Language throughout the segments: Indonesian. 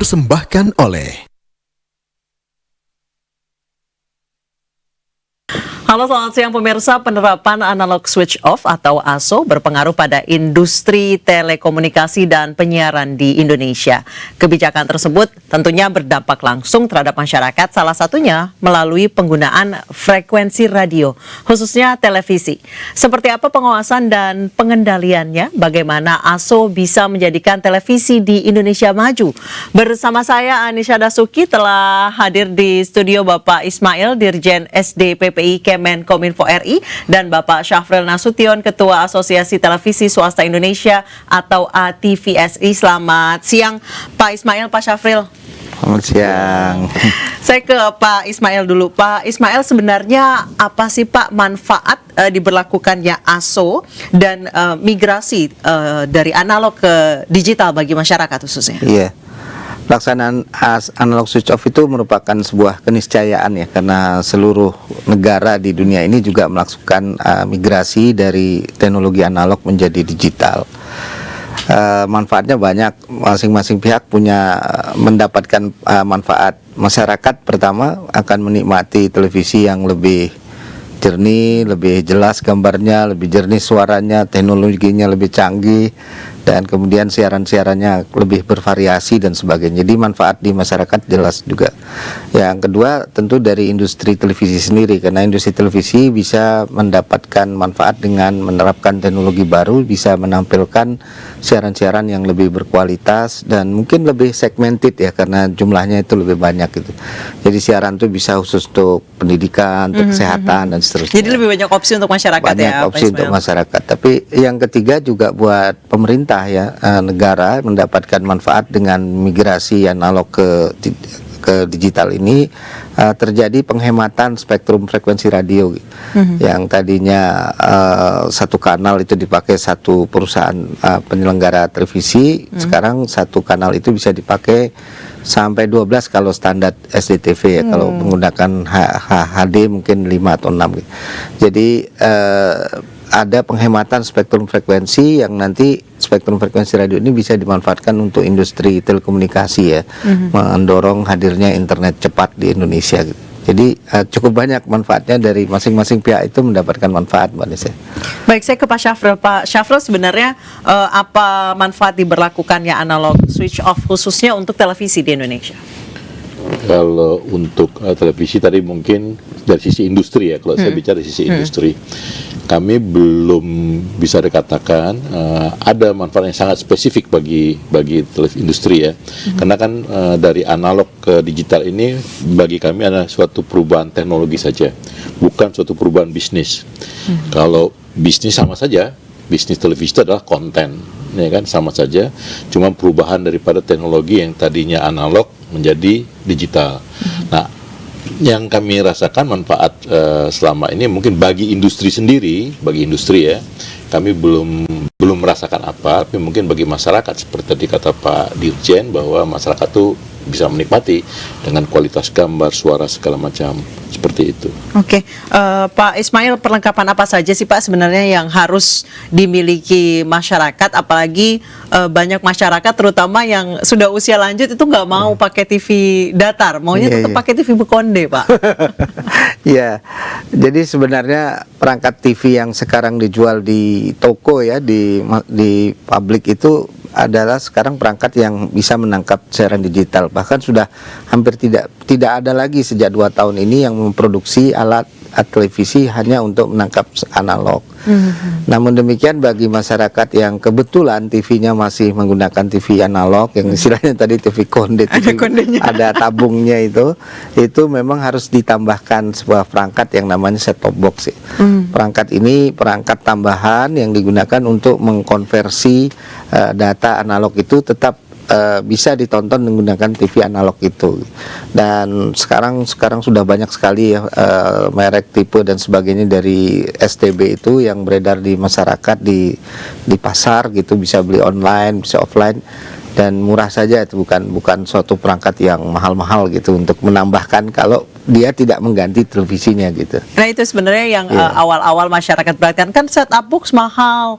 dipersembahkan oleh Halo, selamat siang pemirsa. Penerapan analog switch off atau ASO berpengaruh pada industri telekomunikasi dan penyiaran di Indonesia. Kebijakan tersebut tentunya berdampak langsung terhadap masyarakat, salah satunya melalui penggunaan frekuensi radio, khususnya televisi. Seperti apa pengawasan dan pengendaliannya? Bagaimana ASO bisa menjadikan televisi di Indonesia maju? Bersama saya Anisha Dasuki telah hadir di studio Bapak Ismail, Dirjen SD PPI Kemenkominfo RI, dan Bapak Syafril Nasution, Ketua Asosiasi Televisi Swasta Indonesia atau ATVSI. Selamat siang Pak Ismail, Pak Syafril. Selamat siang. Saya ke Pak Ismail dulu. Pak Ismail, sebenarnya apa sih Pak manfaat diberlakukannya ASO dan migrasi dari analog ke digital bagi masyarakat khususnya? Iya. Pelaksanaan analog switch off itu merupakan sebuah keniscayaan ya, karena seluruh negara di dunia ini juga melakukan migrasi dari teknologi analog menjadi digital. Manfaatnya banyak, masing-masing pihak punya mendapatkan manfaat. Masyarakat pertama akan menikmati televisi yang lebih jernih, lebih jelas gambarnya, lebih jernih suaranya, teknologinya lebih canggih, dan kemudian siaran-siarannya lebih bervariasi dan sebagainya. Jadi manfaat di masyarakat jelas juga. Yang kedua tentu dari industri televisi sendiri, karena industri televisi bisa mendapatkan manfaat dengan menerapkan teknologi baru, bisa menampilkan siaran-siaran yang lebih berkualitas dan mungkin lebih segmented ya, karena jumlahnya itu lebih banyak gitu. Jadi siaran itu bisa khusus untuk pendidikan, untuk kesehatan dan seterusnya. Jadi lebih banyak opsi untuk masyarakat, banyak ya opsi untuk masyarakat. Tapi yang ketiga juga buat pemerintah ya, negara mendapatkan manfaat dengan migrasi analog ke digital ini. Terjadi penghematan spektrum frekuensi radio yang tadinya satu kanal itu dipakai satu perusahaan penyelenggara televisi, sekarang satu kanal itu bisa dipakai sampai 12 kalau standar SDTV ya, kalau menggunakan HD mungkin 5 atau 6 gitu. Jadi ada penghematan spektrum frekuensi yang nanti spektrum frekuensi radio ini bisa dimanfaatkan untuk industri telekomunikasi ya, mendorong hadirnya internet cepat di Indonesia gitu. Jadi cukup banyak manfaatnya, dari masing-masing pihak itu mendapatkan manfaat, Mbak Nisa. Baik, saya ke Pak Syafril. Pak Syafril, sebenarnya apa manfaat diberlakukannya analog switch off khususnya untuk televisi di Indonesia? Kalau untuk televisi tadi mungkin dari sisi industri ya, kalau saya bicara dari sisi industri, kami belum bisa dikatakan ada manfaat yang sangat spesifik bagi industri ya, karena kan dari analog ke digital ini bagi kami adalah suatu perubahan teknologi saja, bukan suatu perubahan bisnis. Kalau bisnis sama saja, bisnis televisi itu adalah konten, ya kan, sama saja, cuma perubahan daripada teknologi yang tadinya analog menjadi digital. Nah, yang kami rasakan manfaat selama ini mungkin bagi industri sendiri, bagi industri ya, kami belum merasakan apa, tapi mungkin bagi masyarakat seperti tadi kata Pak Dirjen, bahwa masyarakat tuh bisa menikmati dengan kualitas gambar, suara, segala macam seperti itu. Oke, Pak Ismail, perlengkapan apa saja sih Pak sebenarnya yang harus dimiliki masyarakat, apalagi banyak masyarakat terutama yang sudah usia lanjut itu nggak mau pakai TV datar, maunya tetap pakai TV berkonde, Pak. Iya, jadi sebenarnya perangkat TV yang sekarang dijual di toko ya, di publik itu adalah sekarang perangkat yang bisa menangkap siaran digital. Bahkan sudah hampir tidak ada lagi sejak 2 tahun ini yang memproduksi alat televisi hanya untuk menangkap analog. Namun demikian bagi masyarakat yang kebetulan TV-nya masih menggunakan TV analog, yang istilahnya tadi TV konde, ada tabungnya itu memang harus ditambahkan sebuah perangkat yang namanya set-top box. Perangkat ini perangkat tambahan yang digunakan untuk mengkonversi data analog itu tetap bisa ditonton menggunakan TV analog itu. Dan sekarang sudah banyak sekali ya, merek, tipe dan sebagainya dari STB itu yang beredar di masyarakat, di pasar gitu, bisa beli online, bisa offline, dan murah saja, itu bukan suatu perangkat yang mahal-mahal gitu untuk menambahkan. Kalau dia tidak mengganti televisinya gitu. Nah itu sebenarnya yang Iya. awal-awal masyarakat perhatikan kan set up box mahal.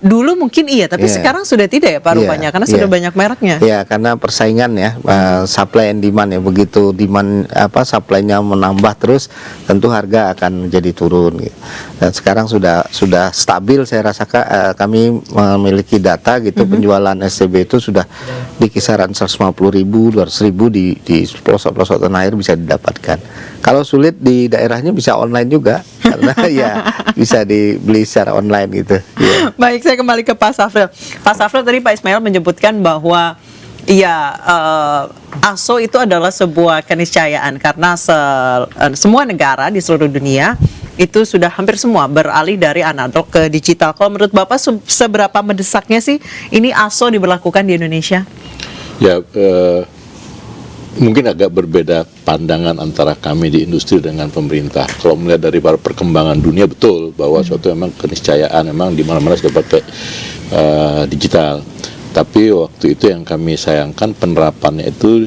Dulu mungkin iya, tapi Iya. sekarang sudah tidak ya Pak Iya, rupanya karena sudah iya. banyak mereknya. Ya, karena persaingan ya, supply and demand ya. Begitu demand supply-nya menambah terus, tentu harga akan menjadi turun gitu. Dan sekarang sudah stabil, saya rasakan kami memiliki data gitu, penjualan SCB itu sudah di kisaran 150.000, 200.000 di pelosok-pelosok tanah air bisa didapatkan. Kalau sulit di daerahnya bisa online juga karena ya bisa dibeli secara online gitu. Ya. Baik, saya kembali ke Pak Safril. Pak Safril tadi Pak Ismail menyebutkan bahwa ya ASO itu adalah sebuah keniscayaan karena semua negara di seluruh dunia itu sudah hampir semua beralih dari analog ke digital. Kalau menurut Bapak seberapa mendesaknya sih ini ASO diberlakukan di Indonesia? Ya, mungkin agak berbeda pandangan antara kami di industri dengan pemerintah. Kalau melihat dari perkembangan dunia, betul bahwa suatu memang keniscayaan, memang di mana-mana sudah pakai digital. Tapi waktu itu yang kami sayangkan penerapannya itu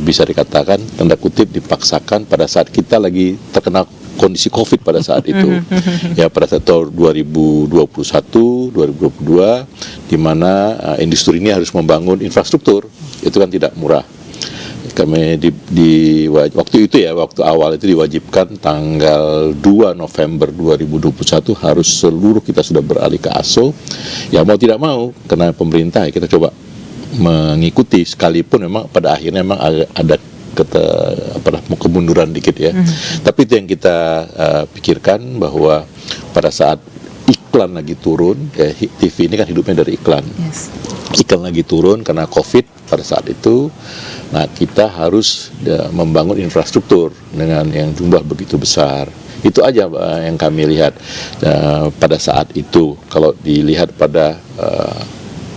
bisa dikatakan tanda kutip dipaksakan pada saat kita lagi terkena kondisi COVID pada saat itu. Ya, pada saat tahun 2021, 2022 di mana industri ini harus membangun infrastruktur. Itu kan tidak murah. Kami waktu itu ya, waktu awal itu diwajibkan tanggal 2 November 2021 harus seluruh kita sudah beralih ke ASO. Ya mau tidak mau, karena pemerintah ya kita coba mengikuti, sekalipun memang pada akhirnya memang ada kemunduran dikit ya. Tapi itu yang kita pikirkan bahwa pada saat iklan lagi turun, ya, TV ini kan hidupnya dari iklan. Yes. Iklan lagi turun karena COVID pada saat itu. Nah, kita harus membangun infrastruktur dengan yang jumlah begitu besar. Itu aja yang kami lihat pada saat itu. Kalau dilihat pada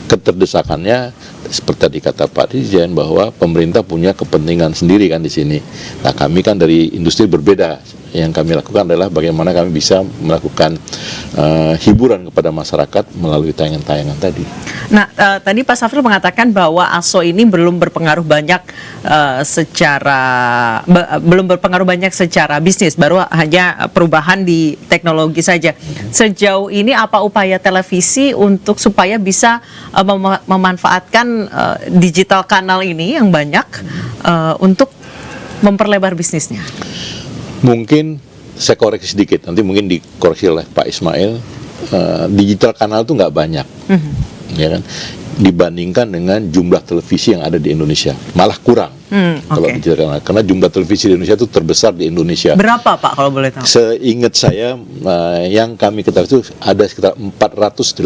keterdesakannya, seperti tadi kata Pak Dirjen bahwa pemerintah punya kepentingan sendiri kan di sini. Nah, kami kan dari industri berbeda. Yang kami lakukan adalah bagaimana kami bisa melakukan hiburan kepada masyarakat melalui tayangan-tayangan tadi. Nah, tadi Pak Safril mengatakan bahwa ASO ini belum berpengaruh banyak secara bisnis, baru hanya perubahan di teknologi saja. Sejauh ini apa upaya televisi untuk supaya bisa memanfaatkan digital kanal ini yang banyak untuk memperlebar bisnisnya? Mungkin saya koreksi sedikit, nanti mungkin dikoreksi oleh Pak Ismail. Digital kanal itu nggak banyak, ya kan? Dibandingkan dengan jumlah televisi yang ada di Indonesia, malah kurang. Kalau digital kanal, karena jumlah televisi di Indonesia itu terbesar di Indonesia. Berapa Pak kalau boleh tahu? Seingat saya, yang kami ketahui itu ada sekitar 418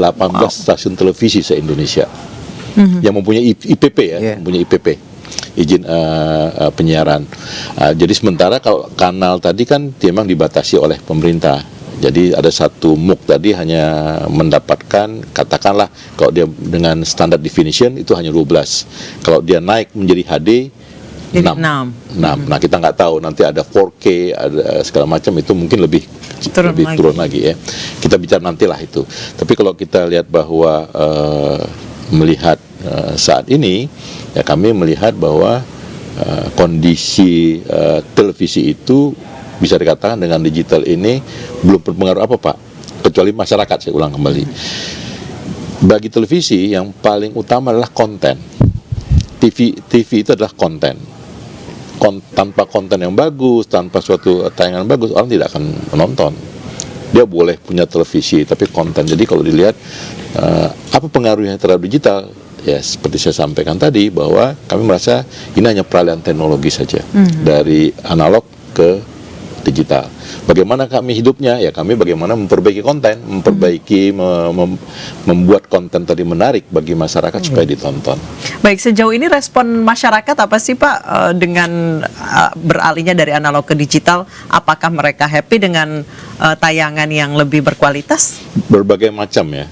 stasiun televisi se-Indonesia yang mempunyai IPP ya, mempunyai IPP. Izin penyiaran. Jadi sementara kalau kanal tadi kan memang dibatasi oleh pemerintah. Jadi ada satu MUK tadi hanya mendapatkan, katakanlah kalau dia dengan standar definition itu hanya 12. Kalau dia naik menjadi HD 6. Nah, kita nggak tahu nanti ada 4K, ada segala macam, itu mungkin lebih turun lagi ya. Kita bicara nantilah itu. Tapi kalau kita lihat bahwa melihat saat ini, ya kami melihat bahwa kondisi televisi itu bisa dikatakan dengan digital ini belum berpengaruh apa Pak, kecuali masyarakat. Saya ulang kembali, bagi televisi yang paling utama adalah konten. TV itu adalah konten. Tanpa konten yang bagus, tanpa suatu tayangan bagus, orang tidak akan menonton. Dia boleh punya televisi tapi konten. Jadi kalau dilihat apa pengaruhnya terhadap digital, ya seperti saya sampaikan tadi bahwa kami merasa ini hanya peralihan teknologi saja dari analog ke digital. Bagaimana kami hidupnya? Ya kami bagaimana memperbaiki konten, membuat konten tadi menarik bagi masyarakat supaya ditonton. Baik, sejauh ini respon masyarakat apa sih Pak dengan beralihnya dari analog ke digital? Apakah mereka happy dengan tayangan yang lebih berkualitas? Berbagai macam ya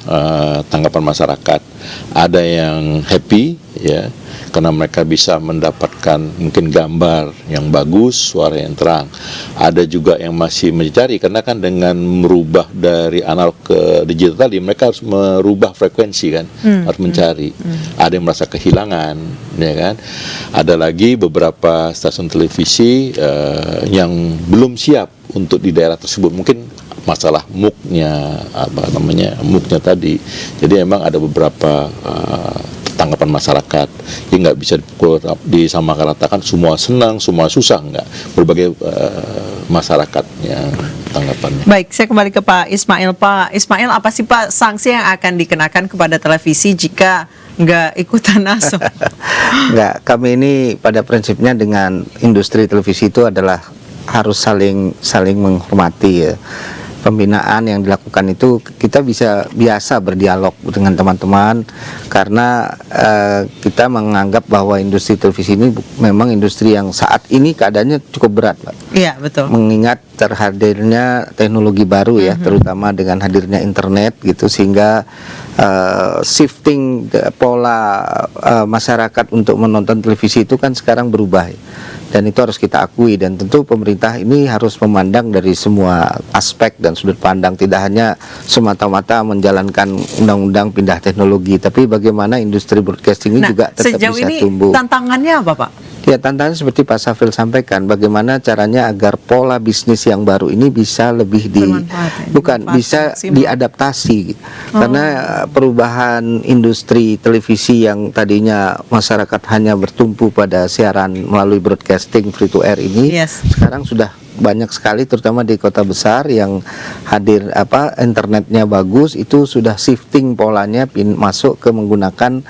tanggapan masyarakat. Ada yang happy ya, karena mereka bisa mendapatkan mungkin gambar yang bagus, suara yang terang. Ada juga yang masih mencari, karena kan dengan merubah dari analog ke digital tadi, mereka harus merubah frekuensi kan, harus mencari. Ada yang merasa kehilangan, ya kan. Ada lagi beberapa stasiun televisi yang belum siap untuk di daerah tersebut, mungkin masalah MOOC-nya, MOOC-nya tadi. Jadi memang ada beberapa tanggapan masyarakat yang nggak bisa disamakan ratakan, semua senang, semua susah, nggak. Berbagai masyarakatnya tanggapannya. Baik, saya kembali ke Pak Ismail. Pak Ismail, apa sih Pak sanksi yang akan dikenakan kepada televisi jika nggak ikutan ASO? Nggak, kami ini pada prinsipnya dengan industri televisi itu adalah harus saling menghormati ya. Pembinaan yang dilakukan itu kita biasa berdialog dengan teman-teman, karena kita menganggap bahwa industri televisi ini memang industri yang saat ini keadaannya cukup berat, Pak. Iya, betul. Mengingat terhadirnya teknologi baru ya, terutama dengan hadirnya internet gitu, sehingga shifting pola masyarakat untuk menonton televisi itu kan sekarang berubah ya. Dan itu harus kita akui, dan tentu pemerintah ini harus memandang dari semua aspek dan sudut pandang, tidak hanya semata-mata menjalankan undang-undang pindah teknologi, tapi bagaimana industri broadcasting ini juga tetap sejauh bisa ini tumbuh. tantangannya apa, Pak? Ya, tantangan seperti Pak Safril sampaikan, bagaimana caranya agar pola bisnis yang baru ini bisa lebih bisa diadaptasi, karena perubahan industri televisi yang tadinya masyarakat hanya bertumpu pada siaran melalui broadcasting free to air ini, sekarang sudah banyak sekali, terutama di kota besar yang hadir internetnya bagus, itu sudah shifting polanya masuk ke menggunakan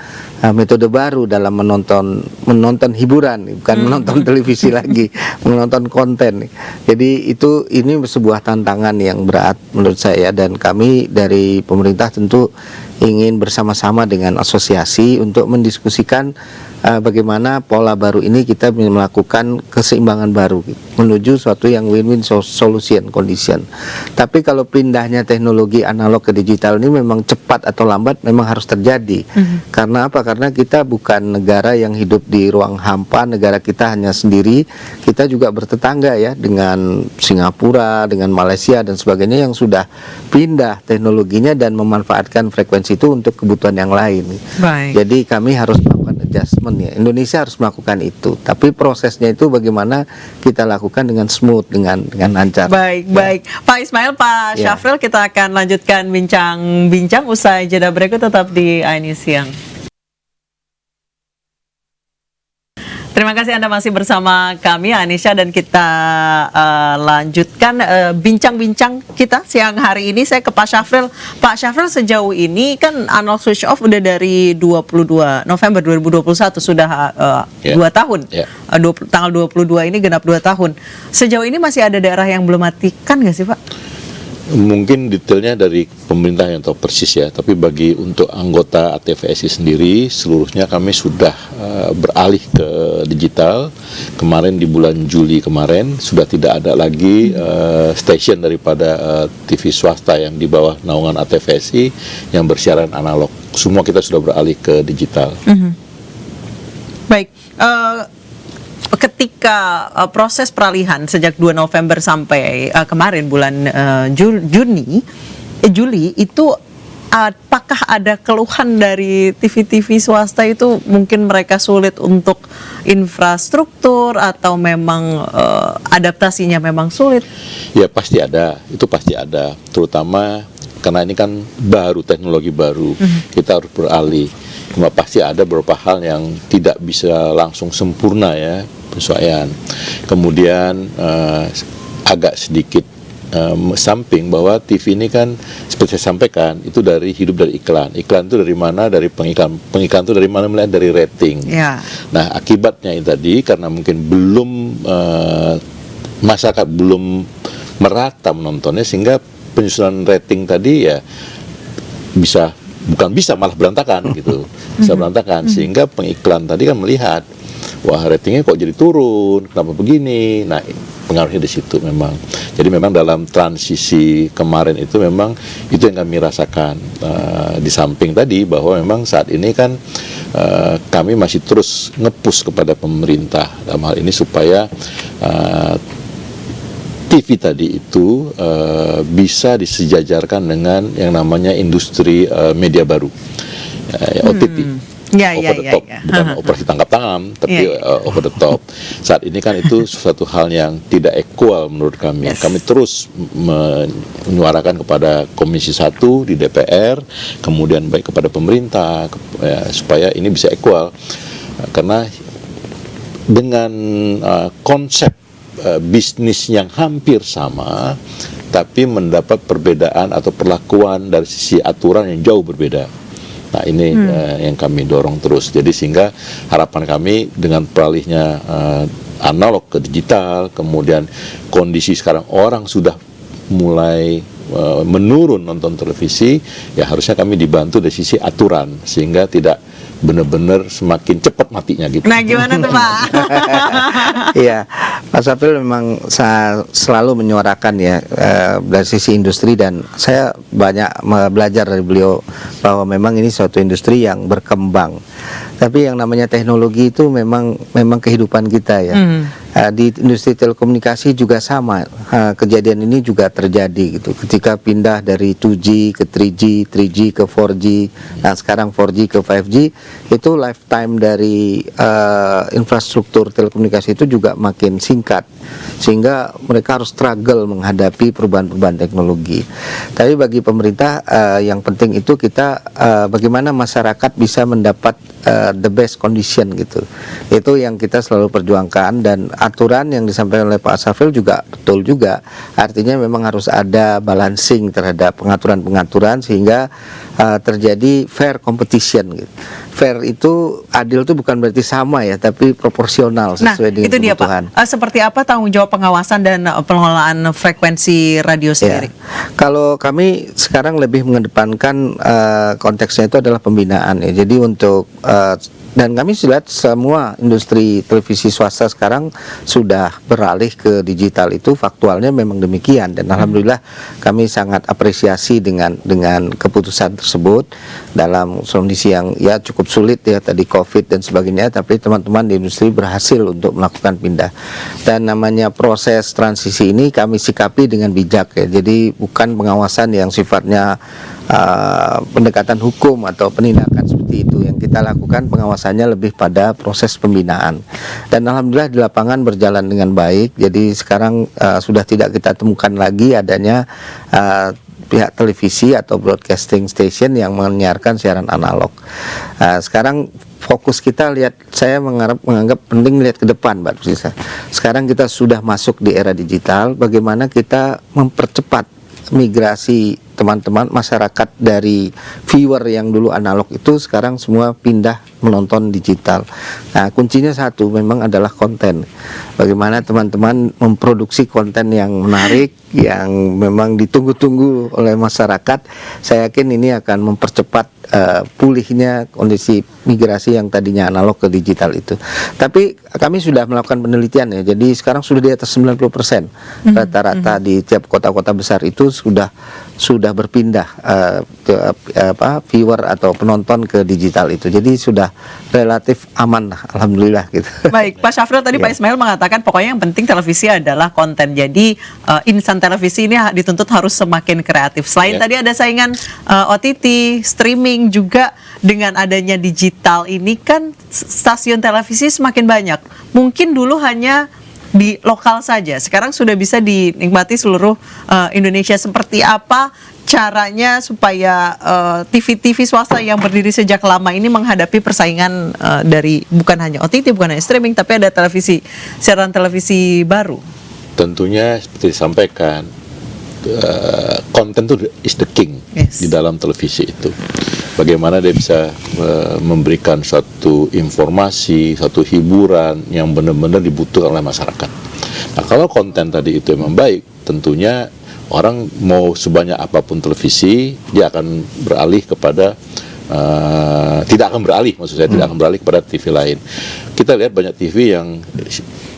metode baru dalam menonton hiburan, bukan menonton televisi lagi, menonton konten. Jadi ini sebuah tantangan yang berat menurut saya, dan kami dari pemerintah tentu ingin bersama-sama dengan asosiasi untuk mendiskusikan bagaimana pola baru ini kita melakukan keseimbangan baru menuju suatu yang win-win solution condition. Tapi kalau pindahnya teknologi analog ke digital ini memang cepat atau lambat memang harus terjadi. Karena apa? Karena kita bukan negara yang hidup di ruang hampa, negara kita hanya sendiri. Kita juga bertetangga ya dengan Singapura, dengan Malaysia dan sebagainya yang sudah pindah teknologinya dan memanfaatkan frekuensi itu untuk kebutuhan yang lain. Baik. Jadi kami harus melakukan adjustment ya. Indonesia harus melakukan itu. Tapi prosesnya itu bagaimana kita lakukan dengan smooth, dengan lancar. Baik. Pak Ismail, Pak Syafril, kita akan lanjutkan bincang-bincang usai jeda berikut, tetap di ANI Siang. Terima kasih Anda masih bersama kami, Anisha, dan kita lanjutkan bincang-bincang kita siang hari ini. Saya ke Pak Syafril. Pak Syafril, sejauh ini kan analog switch off udah dari 22 November 2021, sudah 2 tahun. Tanggal 22 ini genap 2 tahun. Sejauh ini masih ada daerah yang belum matikan nggak sih, Pak? Mungkin detailnya dari pemerintah yang tahu persis ya, tapi untuk anggota ATVSI sendiri seluruhnya kami sudah beralih ke digital. Kemarin di bulan Juli kemarin sudah tidak ada lagi stasiun daripada TV swasta yang di bawah naungan ATVSI yang bersiaran analog. Semua kita sudah beralih ke digital. Baik. Ketika proses peralihan sejak 2 November sampai kemarin bulan Juli itu, apakah ada keluhan dari TV-TV swasta itu mungkin mereka sulit untuk infrastruktur atau memang adaptasinya memang sulit? Ya pasti ada, itu pasti ada, terutama karena ini kan baru, teknologi baru, kita harus beralih. Cuma pasti ada beberapa hal yang tidak bisa langsung sempurna ya, penyesuaian. Kemudian agak sedikit samping bahwa TV ini kan seperti saya sampaikan itu hidup dari iklan. Iklan itu dari mana? Dari pengiklan itu dari mana? Melihat dari rating. Nah, akibatnya itu tadi karena mungkin belum masyarakat belum merata menontonnya, sehingga penyusunan rating tadi ya bukan bisa malah berantakan gitu. Bisa berantakan, sehingga pengiklan tadi kan melihat, wah ratingnya kok jadi turun, kenapa begini? Nah, pengaruhnya di situ memang. Jadi memang dalam transisi kemarin itu memang itu yang kami rasakan, di samping tadi bahwa memang saat ini kan kami masih terus nge-push kepada pemerintah dalam hal ini supaya TV tadi itu bisa disejajarkan dengan yang namanya industri media baru, OTT. Over the top, bukan operasi tangkap tangan, tapi over the top. Saat ini kan itu suatu hal yang tidak equal menurut kami. Kami terus menyuarakan kepada Komisi 1 di DPR, kemudian baik kepada pemerintah, supaya ini bisa equal. Karena dengan konsep bisnis yang hampir sama, tapi mendapat perbedaan atau perlakuan dari sisi aturan yang jauh berbeda. Nah ini yang kami dorong terus. Jadi sehingga harapan kami dengan peralihnya analog ke digital, kemudian kondisi sekarang orang sudah mulai menurun nonton televisi, ya harusnya kami dibantu dari sisi aturan sehingga tidak benar-benar semakin cepat matinya gitu. Nah gimana tuh Pak? Iya, Pak Safril memang selalu menyuarakan ya dari sisi industri, dan saya banyak belajar dari beliau bahwa memang ini suatu industri yang berkembang. Tapi yang namanya teknologi itu memang kehidupan kita ya. Di industri telekomunikasi juga sama. Kejadian ini juga terjadi gitu. Ketika pindah dari 2G ke 3G, 3G ke 4G, nah sekarang 4G ke 5G, itu lifetime dari infrastruktur telekomunikasi itu juga makin singkat, sehingga mereka harus struggle menghadapi perubahan-perubahan teknologi. Tapi bagi pemerintah yang penting itu kita bagaimana masyarakat bisa mendapat the best condition gitu. Itu yang kita selalu perjuangkan, dan aturan yang disampaikan oleh Pak Safril juga betul juga. Artinya memang harus ada balancing terhadap pengaturan-pengaturan sehingga terjadi fair competition gitu. Fair itu, adil itu bukan berarti sama ya, tapi proporsional sesuai dengan itu dia kebutuhan. Pak. Seperti apa tanggung jawab pengawasan dan pengelolaan frekuensi radio sendiri? Kalau kami sekarang lebih mengedepankan konteksnya itu adalah pembinaan ya. Jadi untuk dan kami lihat semua industri televisi swasta sekarang sudah beralih ke digital, itu faktualnya memang demikian, dan alhamdulillah kami sangat apresiasi dengan keputusan tersebut dalam kondisi yang ya cukup sulit ya, tadi Covid dan sebagainya, tapi teman-teman di industri berhasil untuk melakukan pindah. Dan namanya proses transisi ini kami sikapi dengan bijak ya. Jadi bukan pengawasan yang sifatnya pendekatan hukum atau penindakan seperti itu. Yang kita lakukan pengawasannya lebih pada proses pembinaan, dan alhamdulillah di lapangan berjalan dengan baik. Jadi sekarang sudah tidak kita temukan lagi adanya pihak televisi atau broadcasting station yang menyiarkan siaran analog. Sekarang fokus kita saya menganggap penting lihat ke depan, Mbak Prisca. Sekarang kita sudah masuk di era digital, bagaimana kita mempercepat migrasi teman-teman masyarakat dari viewer yang dulu analog itu sekarang semua pindah menonton digital. Nah, kuncinya satu memang adalah konten. Bagaimana teman-teman memproduksi konten yang menarik, yang memang ditunggu-tunggu oleh masyarakat. Saya yakin ini akan mempercepat pulihnya kondisi migrasi yang tadinya analog ke digital itu. Tapi kami sudah melakukan penelitian ya. Jadi sekarang sudah di atas 90% rata-rata di tiap kota-kota besar itu sudah berpindah ke viewer atau penonton ke digital itu. Jadi sudah relatif aman lah, alhamdulillah gitu. Baik, Pak Syafril tadi Pak Ismail mengatakan pokoknya yang penting televisi adalah konten. Jadi insan televisi ini dituntut harus semakin kreatif. Selain tadi ada saingan OTT, streaming, juga dengan adanya digital ini kan stasiun televisi semakin banyak. Mungkin dulu hanya di lokal saja, sekarang sudah bisa dinikmati seluruh Indonesia. Seperti apa caranya supaya TV-TV swasta yang berdiri sejak lama ini menghadapi persaingan dari bukan hanya OTT, bukan hanya streaming, tapi ada siaran televisi baru? Tentunya seperti disampaikan, konten itu is the king di dalam televisi itu. Bagaimana dia bisa memberikan suatu informasi, suatu hiburan yang benar-benar dibutuhkan oleh masyarakat. Nah, kalau konten tadi itu memang baik, tentunya orang mau sebanyak apapun televisi, dia akan beralih kepada tidak akan beralih, maksud saya tidak akan beralih kepada TV lain. Kita lihat banyak TV yang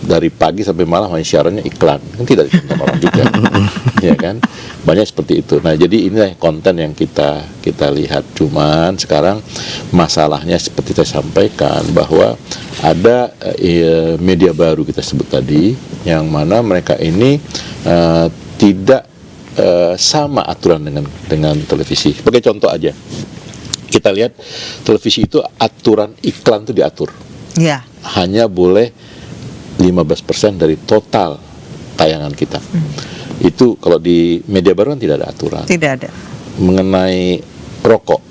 dari pagi sampai malam hanya siarannya iklan, kan tidak ditonton orang juga, ya kan? Banyak seperti itu. Nah, jadi inilah konten yang kita lihat. Cuman sekarang masalahnya seperti saya sampaikan bahwa ada media baru kita sebut tadi, yang mana mereka ini tidak sama aturan dengan televisi. Sebagai contoh aja, kita lihat televisi itu aturan iklan itu diatur. Ya. Hanya boleh 15% dari total tayangan kita. Itu kalau di media baru kan tidak ada aturan. Tidak ada. Mengenai rokok,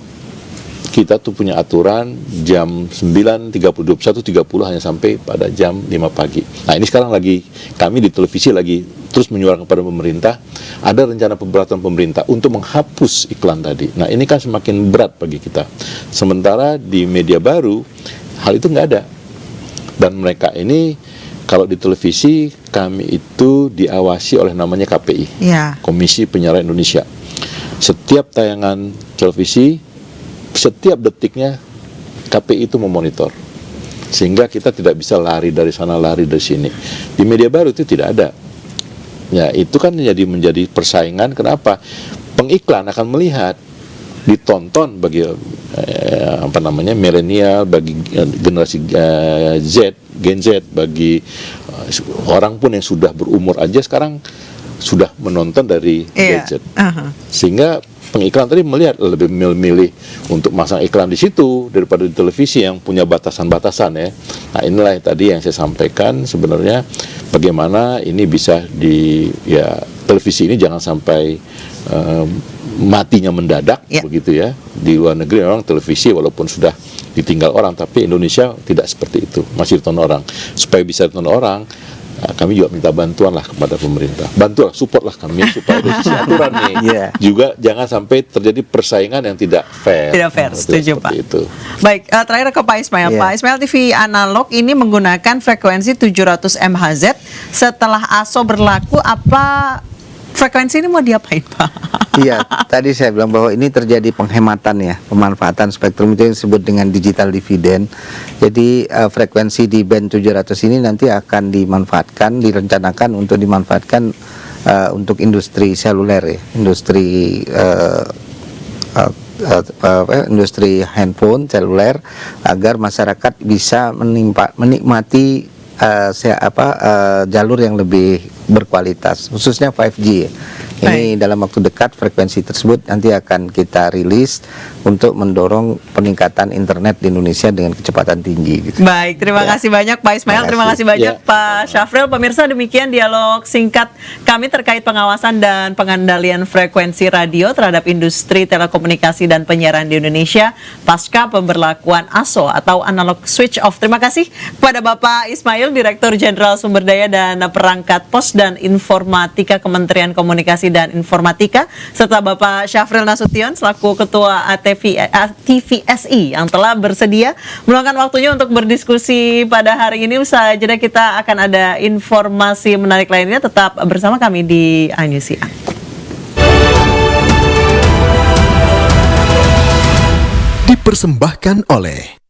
kita tuh punya aturan jam 9.30, 21.30 hanya sampai pada jam 5 pagi. Nah, ini sekarang kami di televisi lagi terus menyuarakan kepada pemerintah, ada rencana pemberatan pemerintah untuk menghapus iklan tadi. Nah, ini kan semakin berat bagi kita. Sementara di media baru, hal itu nggak ada. Dan mereka ini, kalau di televisi, kami itu diawasi oleh namanya KPI, Ya. Komisi Penyiaran Indonesia. Setiap tayangan televisi, setiap detiknya KPI itu memonitor, sehingga kita tidak bisa lari dari sana, lari dari sini. Di media baru itu tidak ada. Ya, itu kan menjadi persaingan. Kenapa? Pengiklan akan melihat, ditonton bagi milenial, bagi generasi Gen Z, bagi orang pun yang sudah berumur aja sekarang sudah menonton dari gadget. Sehingga pengiklan tadi melihat lebih milih untuk masang iklan di situ daripada di televisi yang punya batasan-batasan ya. Nah, inilah tadi yang saya sampaikan, sebenarnya bagaimana ini bisa televisi ini jangan sampai matinya mendadak, begitu ya. Di luar negeri memang televisi walaupun sudah ditinggal orang, tapi Indonesia tidak seperti itu, masih ditonton orang. Supaya bisa ditonton orang, kami juga minta bantuan lah kepada pemerintah. Bantulah, support lah kami supaya ada sisi aturan nih. Juga jangan sampai terjadi persaingan yang tidak fair. Tidak fair, setuju Pak. Itu. Baik, terakhir ke Pak Ismail. Pak Ismail, TV analog ini menggunakan frekuensi 700 MHz. Setelah ASO berlaku, apa frekuensi ini mau diapain, Pak? Iya, tadi saya bilang bahwa ini terjadi penghematan ya, pemanfaatan spektrum itu yang disebut dengan digital dividend. Jadi frekuensi di band 700 ini nanti akan direncanakan untuk dimanfaatkan untuk industri seluler ya, industri handphone seluler, agar masyarakat bisa menikmati jalur yang lebih berkualitas, khususnya 5G ya. Ini dalam waktu dekat frekuensi tersebut nanti akan kita rilis untuk mendorong peningkatan internet di Indonesia dengan kecepatan tinggi gitu. Baik, terima kasih banyak Pak Ismail, terima kasih banyak Pak Syafril. Pemirsa, demikian dialog singkat kami terkait pengawasan dan pengendalian frekuensi radio terhadap industri telekomunikasi dan penyiaran di Indonesia pasca pemberlakuan ASO atau analog switch off. Terima kasih kepada Bapak Ismail, Direktur Jenderal Sumber Daya dan Perangkat Pos dan Informatika Kementerian Komunikasi dan Informatika, serta Bapak Syafril Nasution selaku Ketua TVSI yang telah bersedia meluangkan waktunya untuk berdiskusi pada hari ini. Usai jeda kita akan ada informasi menarik lainnya. Tetap bersama kami di iNews Siang. Dipersembahkan oleh